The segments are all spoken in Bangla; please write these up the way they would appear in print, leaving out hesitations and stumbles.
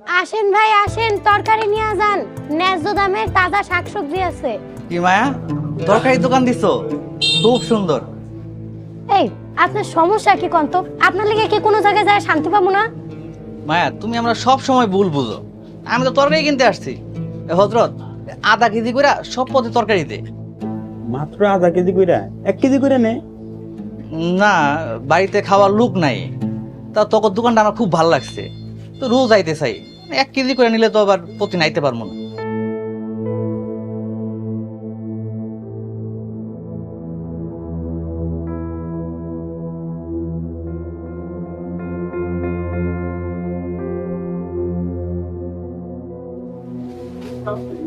আসেন ভাই আসেন, তরকারি নিয়ে যান, ন্যায্য দামে তাজা শাকসবজি আছে। কি মায়া, তরকারি দোকান দিছো? খুব সুন্দর। এই আপনার সমস্যা কি কন্ত? আপনার লেগে কি কোনো জায়গায় যায় শান্তি পাবো না? মায়া, তুমি আমরা সব সময় ভুল বুঝো। আমি তো তরকারি কিনতে আসছি। হজরত, আধা কেজি করে সব পথে তরকারি দে। মাত্র আধা কেজি কইরা 1 কেজি করে নে। না, বাড়িতে খাওয়ার লোক নাই। তা তোর দোকানটা আমার খুব ভালো লাগছে, তো রোজ আইতে চাই। 1 কেজি করে নিলে তো আবার প্রতিদিন আইতে পারবো না।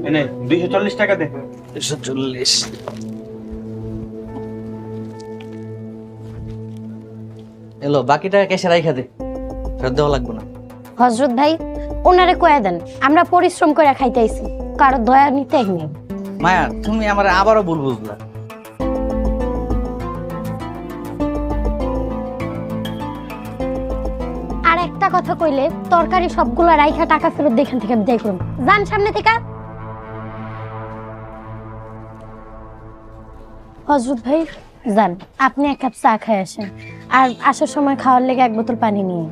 এনে 240 টাকা দে। 140। এলো, বাকি টাকা ক্যাশে রাইখা দে, ফেরত দেওয়া লাগবে না। হযরত ভাই ওনারে কয়ে দেন আমরা পরিশ্রম করে খাইতে আইছি, কারো দয়া নিতে নেই। মায়া, তুমি আমার আবারও ভুল বুঝলা। আর একটা কথা কইলে তরকারি সবগুলো রাইখা টাকা ফেরত দেখেন থেকে বিদায় করুন। যান সামনে থেকে। হযরত ভাই যান, আপনি এক কাপ চা খেয়ে আসেন, আর আসার সময় খাওয়ার লেগে 1 বোতল পানি নিয়ে।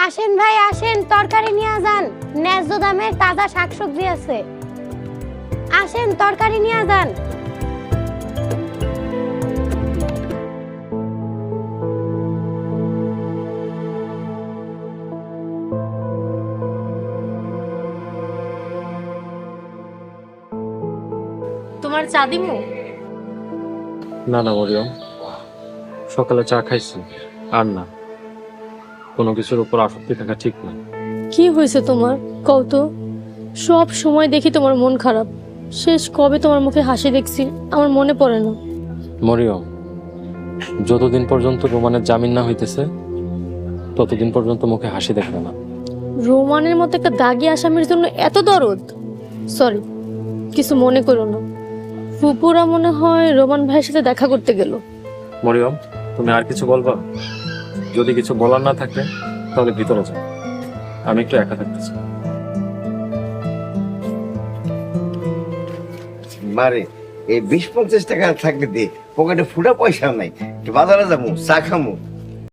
আসেন ভাই আসেন, তরকারি নিয়ে যান, ন্যায্য দামে তাজা শাকসবজি আছে। আসেন তরকারি নিয়ে যান। তোমার চা দিমু? না না মরিয়ম, সকালে চা খাইছি, আর না। কোনো কিছুর উপর আসক্তি থাকা ঠিক না। কি হয়েছে তোমার কও তো? সব সময় দেখি তোমার মন খারাপ। শেষ কবে তোমার মুখে হাসি দেখছি আমার মনে পড়ে না। মরিয়ম, যতদিন পর্যন্ত রোমানের জামিন না হইতেছে ততদিন পর্যন্ত মুখে হাসি দেখবে না। রোমানের মতো একটা দাগি আসামির জন্য এত দরদ? সরি, কিছু মনে করো না। ফুপুরা মনে হয় রোমান ভাইয়ের সাথে দেখা করতে গেল। মরিয়ম, তুমি আর কিছু বলবা? যদি কিছু বলার না থাকে তাহলে ভিতরে যাও, আমি একটু একা থাকতে চাই। মারে এই 20-50 টাকা থাকলে দে, পকেটে ফুটা পয়সা নাই, একটু বাজারে যাবো, চা খামু।